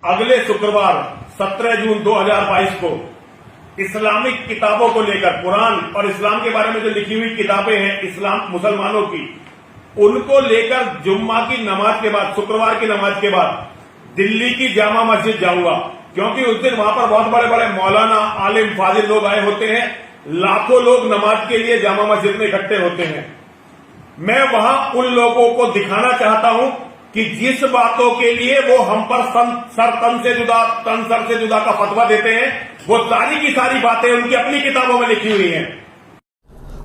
अगले शुक्रवार 17 जून 2022 को इस्लामिक किताबों को लेकर, कुरान और इस्लाम के बारे में जो लिखी हुई किताबें हैं इस्लाम मुसलमानों की, उनको लेकर जुम्मा की नमाज के बाद, शुक्रवार की नमाज के बाद दिल्ली की जामा मस्जिद जाऊंगा, क्योंकि उस दिन वहां पर बहुत बड़े बड़े मौलाना, आलिम, फाजिल लोग आए होते हैं। लाखों लोग नमाज के लिए जामा मस्जिद में इकट्ठे होते हैं। मैं वहां उन लोगों को दिखाना चाहता हूं कि जिस बातों के लिए वो हम पर तन सर से जुदा का फतवा देते हैं, वो सारी की सारी बातें उनकी अपनी किताबों में लिखी हुई हैं।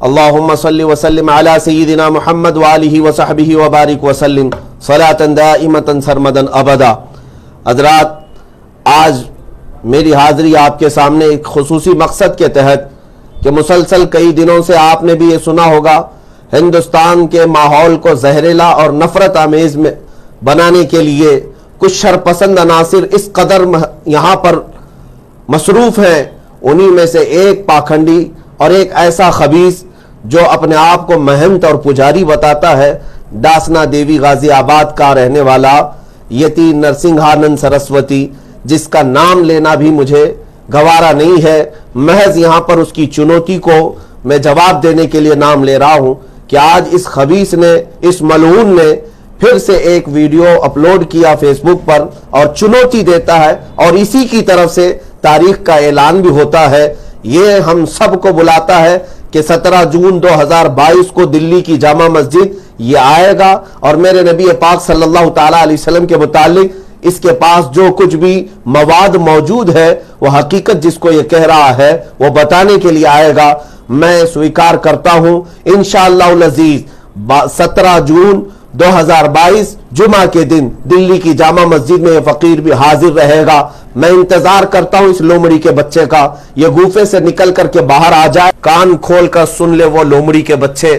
अल्लाहुम्मा सल्लि व सल्लिम अला सय्यिदिना मुहम्मद व आलिहि व सहबिहि व बारिक व सल्लिम सलातन दाइमतन सरमदन अबदा। हज़रात, आज मेरी हाजिरी आपके सामने एक खुसूसी मकसद के तहत कि मुसलसल कई दिनों से आपने भी ये सुना होगा, हिंदुस्तान के माहौल को जहरीला और नफरत आमेज में बनाने के लिए कुछ शरपसंद अनासिर इस कदर यहाँ पर मसरूफ हैं। उन्हीं में से एक पाखंडी और एक ऐसा खबीस जो अपने आप को महंत और पुजारी बताता है, दासना देवी गाजियाबाद का रहने वाला यति नरसिंहानंद सरस्वती, जिसका नाम लेना भी मुझे गवारा नहीं है। महज यहाँ पर उसकी चुनौती को मैं जवाब देने के लिए नाम ले रहा हूँ कि आज इस खबीस ने, इस मलऊन ने फिर से एक वीडियो अपलोड किया फेसबुक पर और चुनौती देता है, और इसी की तरफ से तारीख का ऐलान भी होता है। ये हम सबको बुलाता है कि 17 जून 2022 को दिल्ली की जामा मस्जिद ये आएगा, और मेरे नबी पाक सल्लल्लाहु ताला अलैहि वसल्लम के मुतालिक इसके पास जो कुछ भी मवाद मौजूद है, वो हकीकत जिसको ये कह रहा है वो बताने के लिए आएगा। मैं स्वीकार करता हूं इंशाअल्लाह अज़ीज 17 जून 2022 जुमा के दिन दिल्ली की जामा मस्जिद में ये फकीर भी हाजिर रहेगा। मैं इंतजार करता हूं इस लोमड़ी के बच्चे का, ये गुफे से निकल करके बाहर आ जाए। कान खोल कर सुन ले वो लोमड़ी के बच्चे,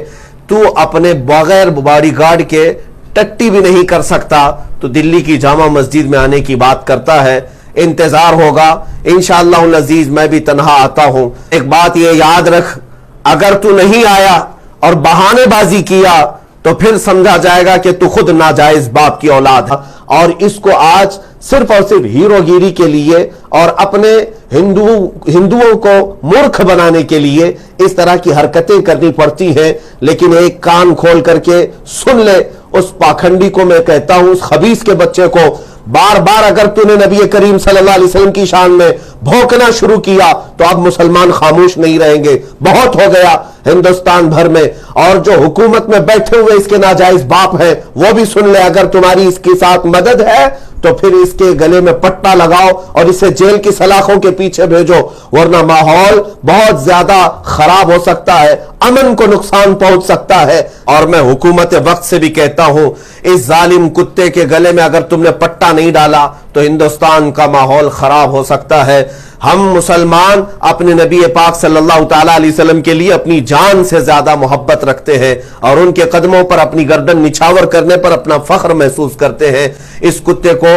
तू अपने बगैर बॉडीगार्ड के टट्टी भी नहीं कर सकता, तो दिल्ली की जामा मस्जिद में आने की बात करता है। इंतजार होगा इंशाअल्लाह अज़ीज। मैं भी तन्हा आता हूं। एक बात ये याद रख, अगर तू नहीं आया और बहानेबाजी किया तो फिर समझा जाएगा कि तू खुद नाजायज बाप की औलाद है। और इसको आज सिर्फ और सिर्फ हीरोगिरी के लिए और अपने हिंदुओं को मूर्ख बनाने के लिए इस तरह की हरकतें करनी पड़ती हैं। लेकिन एक कान खोल करके सुन ले, उस पाखंडी को मैं कहता हूं, उस खबीस के बच्चे को, बार बार अगर तूने नबी करीम सल्लल्लाहु अलैहि वसल्लम की शान में भौंकना शुरू किया तो अब मुसलमान खामोश नहीं रहेंगे। बहुत हो गया हिंदुस्तान भर में, और जो हुकूमत में बैठे हुए इसके नाजायज बाप हैं वो भी सुन ले, अगर तुम्हारी इसके साथ मदद है तो फिर इसके गले में पट्टा लगाओ और इसे जेल की सलाखों के पीछे भेजो, वरना माहौल बहुत ज्यादा खराब हो सकता है, अमन को नुकसान पहुंच सकता है। और मैं हुकूमत वक्त से भी कहता हूं, इस जालिम कुत्ते के गले में अगर तुमने पट्टा नहीं डाला तो हिंदुस्तान का माहौल खराब हो सकता है। हम मुसलमान अपने नबी पाक सल्लल्लाहु ताला अलैहि वसल्लम के लिए अपनी जान से ज्यादा मोहब्बत रखते हैं और उनके कदमों पर अपनी गर्दन निछावर करने पर अपना फख्र महसूस करते हैं। इस कुत्ते को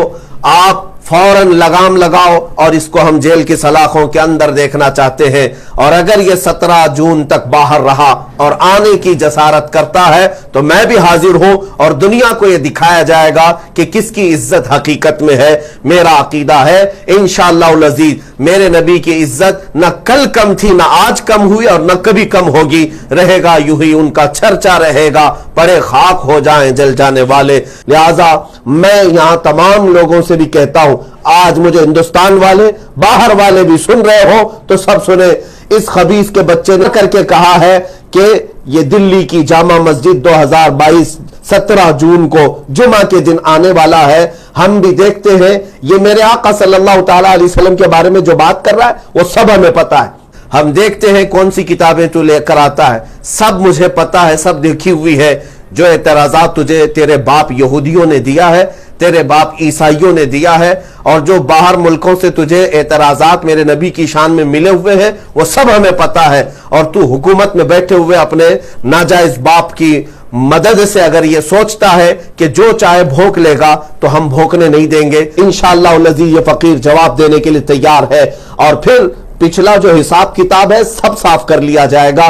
आप फौरन लगाम लगाओ और इसको हम जेल की सलाखों के अंदर देखना चाहते हैं। और अगर ये 17 जून तक बाहर रहा और आने की जसारत करता है तो मैं भी हाजिर हूं और दुनिया को यह दिखाया जाएगा कि किसकी इज्जत हकीकत में है। मेरा अकीदा है इंशाअल्लाह अज़ीज, मेरे नबी की इज्जत न कल कम थी, न आज कम हुई और न कभी कम होगी। रहेगा यूं ही उनका चर्चा रहेगा, पड़े खाक हो जाएं जल जाने वाले। लिहाजा मैं यहां तमाम लोगों से भी कहता हूं, आज मुझे हिंदुस्तान वाले, बाहर वाले भी सुन रहे हो तो सब सुने, इस खबीस के बच्चे ने करके कहा है कि ये दिल्ली की जामा मस्जिद 2022 17 जून को जुमा के दिन आने वाला है। हम भी देखते हैं, ये मेरे आका सल्लल्लाहु ताला अलैहि वसल्लम के बारे में जो बात कर रहा है वो सब हमें पता है। हम देखते हैं कौन सी किताबें तू लेकर आता है, सब मुझे पता है, सब देखी हुई है। जो एतराजात तुझे तेरे बाप यहूदियों ने दिया है, तेरे बाप ईसाइयों ने दिया है, और जो बाहर मुल्कों से तुझे एतराजात मेरे नबी की शान में मिले हुए हैं वो सब हमें पता है। और तू हुकूमत में बैठे हुए अपने नाजायज बाप की मदद से अगर ये सोचता है कि जो चाहे भोंक लेगा तो हम भोंकने नहीं देंगे। इंशाअल्लाह अज़ीज ये फकीर जवाब देने के लिए तैयार है और फिर पिछला जो हिसाब किताब है सब साफ कर लिया जाएगा।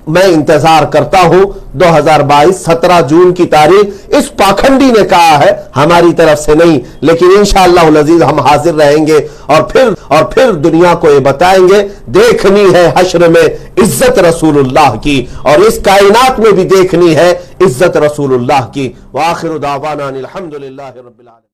میں انتظار کرتا ہوں 2022 17 جون کی تاریخ. اس پاکھنڈی نے کہا ہے، ہماری طرف سے نہیں، لیکن انشاءاللہ العزیز ہم حاضر رہیں گے اور پھر دنیا کو یہ بتائیں گے. دیکھنی ہے حشر میں عزت رسول اللہ کی، اور اس کائنات میں بھی دیکھنی ہے عزت رسول اللہ کی. وآخر دعوانا الحمدللہ رب العالمین.